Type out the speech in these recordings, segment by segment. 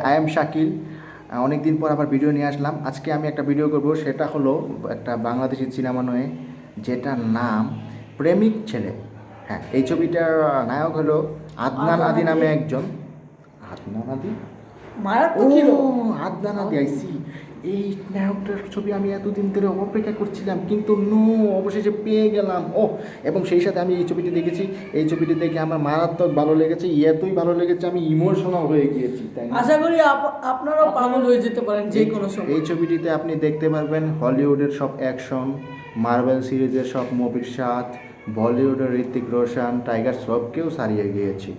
I am Shakil. অনেক দিন পর আবার ভিডিও নিয়ে আসলাম। আজকে আমি একটা ভিডিও করব, সেটা হলো একটা বাংলাদেশি সিনেমা নয়, যেটার নাম প্রেমিক ছেলে। হ্যাঁ, এই ছবিটার নায়ক হলো আদনান আদি নামে একজন। আদনান আদি, ও মারাত্মক হিরো। আদনান আদি, আইসি। এই নায়কটার ছবি আমি এতদিন ধরে অপেক্ষা করছিলাম, কিন্তু অবশেষে পেয়ে গেলাম। ও, এবং সেই সাথে আমি এই ছবিটি দেখেছি। এই ছবিটি দেখে আমার মারাত্মক ভালো লেগেছে, এতই ভালো লেগেছে আমি ইমোশনাল হয়ে গিয়েছি, তাই না? আশা করি আপনারাও পাগল হয়ে যেতে পারেন যে কোনো সময়। এই ছবিটিতে আপনি দেখতে পারবেন হলিউডের সব অ্যাকশন, মার্বেল সিরিজের সব মুভির স্বাদ, বলিউডের ঋত্বিক রোশন, টাইগার শ্রফকেও ছাড়িয়ে গিয়েছি।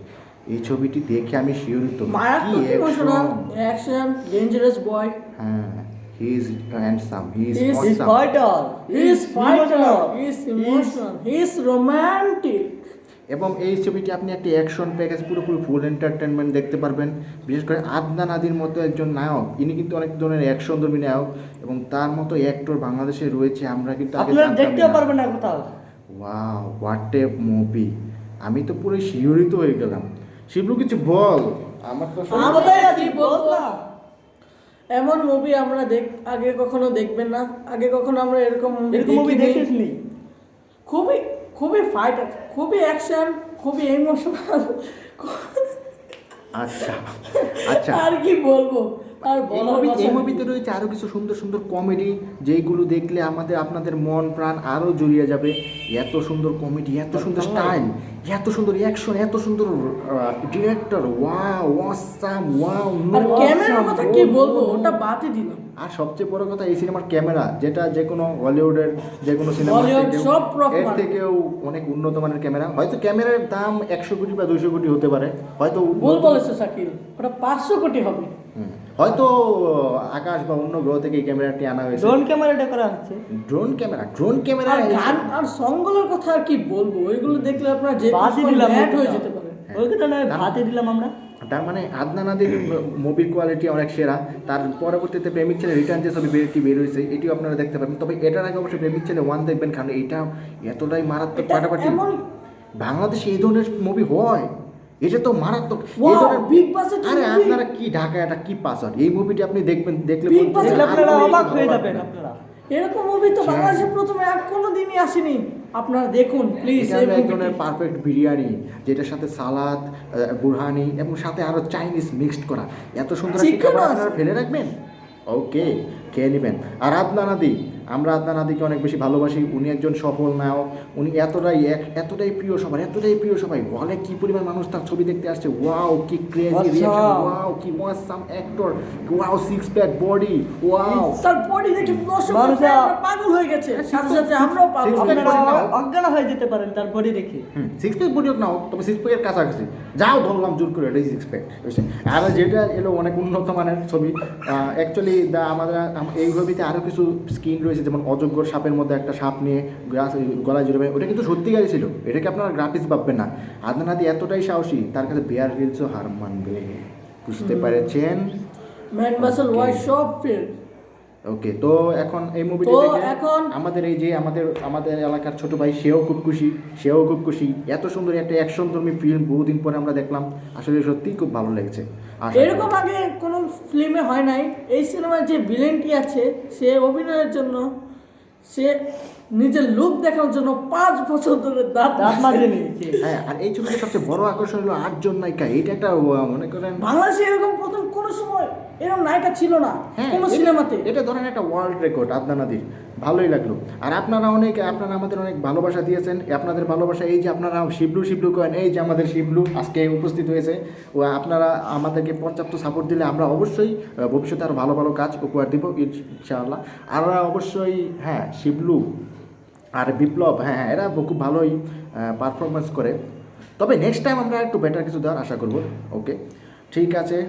এই ছবিটি দেখে আমি শিহরিত। কি মারাত্মক ইমোশনাল অ্যাকশন! অ্যাকশন, ডেঞ্জারাস বয়। হ্যাঁ, he is handsome, he is He is awesome. fighter. He is fighter. He is emotional. He is romantic. এবং এই ছবিটি আপনি একটি অ্যাকশন প্যাকেজ, পুরোপুরি ফুল এন্টারটেনমেন্ট দেখতে পারবেন। বিশেষ করে আদনান আদির মতো একজন নায়ক, ইনি কিন্তু অনেক ধরনের অ্যাকশনধর্মী নায়ক, এবং তার মতো অ্যাক্টর বাংলাদেশে রয়েছে, আমরা কিন্তু আগে আপনারা জানতামই দেখতেও না। পারবেন না কোথাও। Wow, what a movie! আমি তো পুরো শিহরিত হয়ে গেলাম। শিবলু, কিছু বল। আমার তো আমাদের আছি বলবো না। এমন মুভি আমরা আগে কখনো দেখবেন না। আগে কখনো আমরা এরকম মুভি দেখিনি। খুবই খুবই ফাইটার, খুবই অ্যাকশন, খুবই ইমোশনাল। আচ্ছা আচ্ছা, আর কি বলবো, আর এই মুভিতে রয়েছে আরও কিছু সুন্দর সুন্দর কমেডি, যেইগুলো দেখলে আপনাদের মন প্রাণ আরও জড়িয়ে যাবে। এত সুন্দর কমেডি, এত সুন্দর স্টাইল, এত সুন্দর অ্যাকশন, এত সুন্দর ডিরেক্টর, ওয়াও, অসাম, ওয়াও। আর ক্যামেরার কথা কি বলবো, ওটা বাদই দিলাম। আর সবচেয়ে বড় কথা, এই সিনেমার ক্যামেরা, যেটা যে কোনো হলিউডের যে কোনো সিনেমা সব এর থেকেও অনেক উন্নত মানের ক্যামেরা। হয়তো ক্যামেরার দাম 100 কোটি বা 200 কোটি হতে পারে, হয়তো ভুল বলেছো শাকিল, ওটা 500 কোটি হবে। হয়তো আকাশ বা অন্য গ্রহ থেকে এই ক্যামেরাটি আনা হয়েছে। ড্রোন ক্যামেরাটা করা হচ্ছে। ড্রোন ক্যামেরা আর গান আর সংগুলোর কথা আর কি বলবো, ওইগুলো দেখলে আপনারা যে ম্যাড হয়ে যেতে পারে। ওইটা না ভাতে দিলাম আমরা। তার মানে আদনান আদির মুভির কোয়ালিটি অনেক সেরা। তার পরবর্তীতে প্রেমিক ছেলে রিটার্ন যে ছবি বের হয়েছে, এটিও আপনারা দেখতে পাবেন। তবে এটার আগে অবশ্যই প্রেমিক ছেলে 1 দেখবেন, কারণ এটা এতটাই মারাত্মক ফাটাফাটি। বাংলাদেশে এই ধরনের মুভি হয়, এটা তো মারাত্মক। এই ধরনের বিগ বাজেট। আরে আপনারা কি ঢাকা, এটা কি পাসওয়ার্ড! এই মুভিটি আপনি দেখলে আপনারা অবাক হয়ে যাবেন। আপনারা এরকম মুভি তো বাংলাদেশে প্রথমে আর কোনোদিনই আসেনি। আপনারা দেখুন প্লিজ। এই ধরনের পারফেক্ট বিরিয়ানি, যেটার সাথে সালাদ, বুরহানি, এবং সাথে আরো চাইনিজ মিক্সড করা, এত সুন্দর একটি খাবার আপনারা ফেলে রাখবেন? ওকে, খেয়ে নেবেন। আর আদনান আদি, আমরা আদনান আদিকে অনেক বেশি ভালোবাসি। উনি একজন সফল নায়ক, উনি এতটাই প্রিয় সবার, এতটাই প্রিয় সবাই বলে কি পরিমাণ মানুষ তার ছবি দেখতে আসছে। ওয়াও, কি ক্রেজি রিঅ্যাকশন! ওয়াও, কি awesome actor! Wow, six pack body! Wow, তার বডি দেখে মানুষ পাগল হয়ে গেছে, সাথে সাথে আমরাও পাগল। অজ্ঞান হয়ে যেতে পারেন তার বডি দেখে। সিক্স প্যাক বডি হোক না হোক, তবে সিক্স প্যাকের কাছাকাছি যাও, ধরলাম জোর করে, এটাই সিক্স প্যাক। আর যেটা এলো অনেক উন্নত মানের ছবি। অ্যাকচুয়ালি এই ছবিতে আরও কিছু স্কিন রয়েছে, যেমন অজগর সাপের মধ্যে একটা সাপ নিয়ে গলায় জড়াবে, ওটা কিন্তু সত্যিকারই ছিল, এটাকে আপনারা গ্রাফিক্স ভাববেন না। আদনান আদি এতটাই সাহসী, তার কাছে বেয়ার গ্রিলসও হার মানবে। বুঝতে পেরেছেন? ম্যান মাসল ওয়াই সব ফেল। ওকে, তো এখন এই মুভিটি দেখে আমাদের এই যে আমাদের এলাকার ছোট ভাই, সেও খুব খুশি। এত সুন্দর একটা অ্যাকশনধর্মী ফিল্ম বহুদিন পরে আমরা দেখলাম, আসলে সত্যিই খুব ভালো লেগেছে। এরকম আগে কোনো ফিল্মে হয় নাই। এই সিনেমার যে ভিলেনটি আছে, সে অভিনয়ের জন্য, সে নিজের লুক দেখানোর জন্য 5 বছর ধরে দাঁত মারিয়ে নিয়েছে। হ্যাঁ, আর এই ছবিতে সবচেয়ে বড় আকর্ষণ হলো 8 জন নায়িকা। এটা একটা মনে করেন বাংলাদেশে এরকম প্রথম কোনো সময় এরকম নায়িকা ছিল না কোনো সিনেমাতে। এটা ধরেন একটা ওয়ার্ল্ড রেকর্ড আদনান আদির। ভালোই লাগলো। আর আপনারা আমাদের অনেক ভালোবাসা দিয়েছেন। আপনাদের ভালোবাসা, এই যে আপনারা শিবলু করেন, এই যে আমাদের শিবলু আজকে উপস্থিত হয়েছে, ও আপনারা আমাদেরকে পর্যাপ্ত সাপোর্ট দিলে আমরা অবশ্যই ভবিষ্যতে আরও ভালো ভালো কাজ উপহার দিব ইনশাআল্লাহ। আর অবশ্যই হ্যাঁ, শিবলু আর বিপ্লব, হ্যাঁ এরা খুব ভালোই পারফরমেন্স করে। তবে নেক্সট টাইম আমরা একটু বেটার কিছু দেওয়ার আশা করব। ওকে, ঠিক আছে।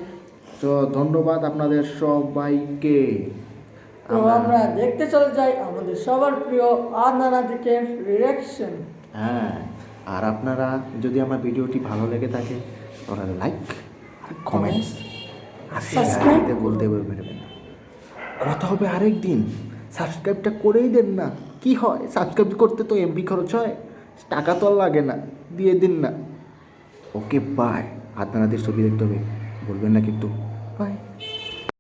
তো ধন্যবাদ আপনাদের সবাইকে। আমরা দেখতে চলে যাই আমাদের সবার প্রিয় আদনান আদিকের রিঅ্যাকশন। হ্যাঁ, আর আপনারা যদি আমার ভিডিওটি ভালো লেগে থাকে, ওরা লাইক, কমেন্টস আর সাবস্ক্রাইব বলতে পারবেন। কথা হবে আরেক দিন। সাবস্ক্রাইবটা করেই দেন না। কি হয়, সাবস্ক্রাইব করতে তো এমবি খরচ হয়, টাকা তো আর লাগে না, দিয়ে দিন না। ওকে, বাই। আদনান আদির ছবি দেখতে হবে, বলবেন না কিন্তু। বাই।